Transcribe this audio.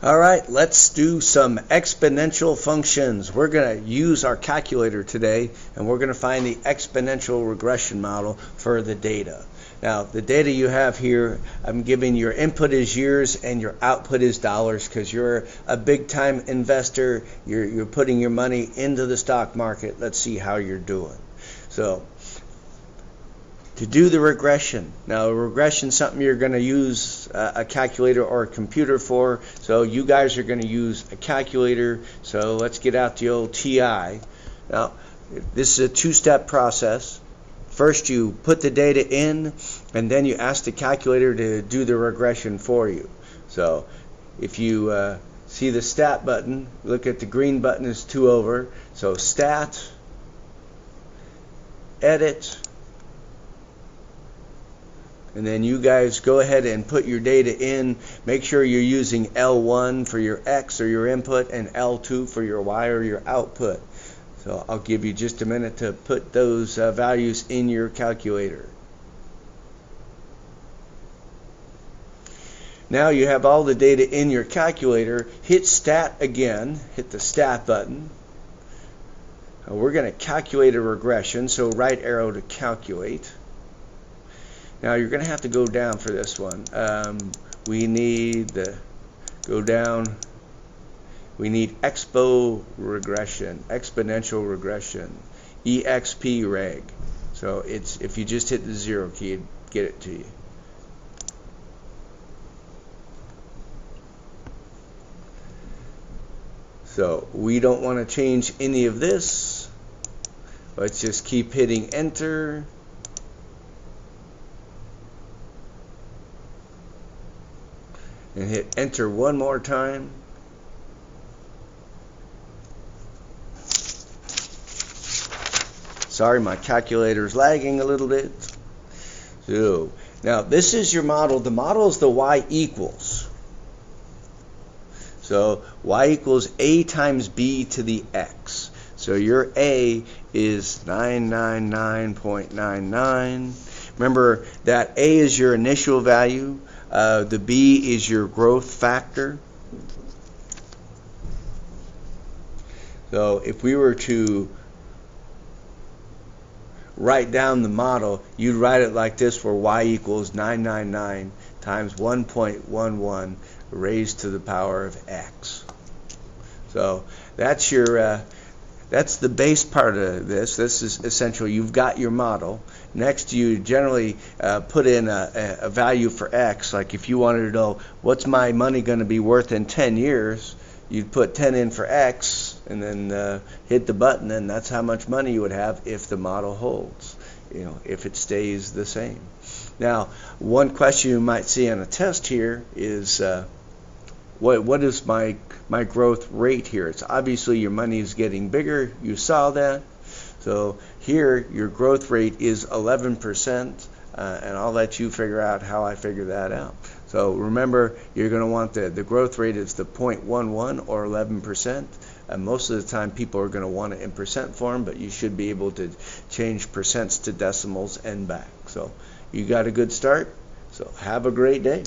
All right, let's do some exponential functions. We're going to use our calculator today, and we're going to find the exponential regression model for the data. Now, the data you have here, I'm giving your input is years and your output is dollars because you're a big-time investor. You're putting your money into the stock market. Let's see how you're doing. So, to do the regression. Now, regression is something you're going to use a calculator or a computer for. So you guys are going to use a calculator. So let's get out the old TI. Now, this is a two-step process. First, you put the data in, and then you ask the calculator to do the regression for you. So if you see the stat button, look at the green button is 2 over. So stat, edit, and then you guys go ahead and put your data in. Make sure you're using L1 for your X or your input and L2 for your Y or your output. So I'll give you just a minute to put those values in your calculator. Now you have all the data in your calculator. Hit stat again, hit the stat button. We're going to calculate a regression, so right arrow to calculate. Now you're going to have to go down for this one. We need the go down. We need exponential regression, EXP reg. So it's if you just hit the 0 key, it'd get it to you. So we don't want to change any of this. Let's just keep hitting enter. And hit enter one more time. Sorry, my calculator's lagging a little bit. So now this is your model. The model is the y equals. So y equals a times b to the x. So your a is 999.99. Remember that a is your initial value. The B is your growth factor. So if we were to write down the model, you'd write it like this, where y equals 999 times 1.11 raised to the power of x. So that's your that's the base part of this. This is essential. You've got your model. Next, you generally put in a value for x. Like if you wanted to know what's my money going to be worth in 10 years, you'd put 10 in for x and then hit the button, and that's how much money you would have if the model holds, if it stays the same. Now, one question you might see on a test here is what is my growth rate here? It's obviously your money is getting bigger. You saw that. So here your growth rate is 11%, and I'll let you figure out how I figure that out. So remember, you're going to want the growth rate is the 0.11 or 11%. Most of the time people are going to want it in percent form, but you should be able to change percents to decimals and back. So you got a good start. So have a great day.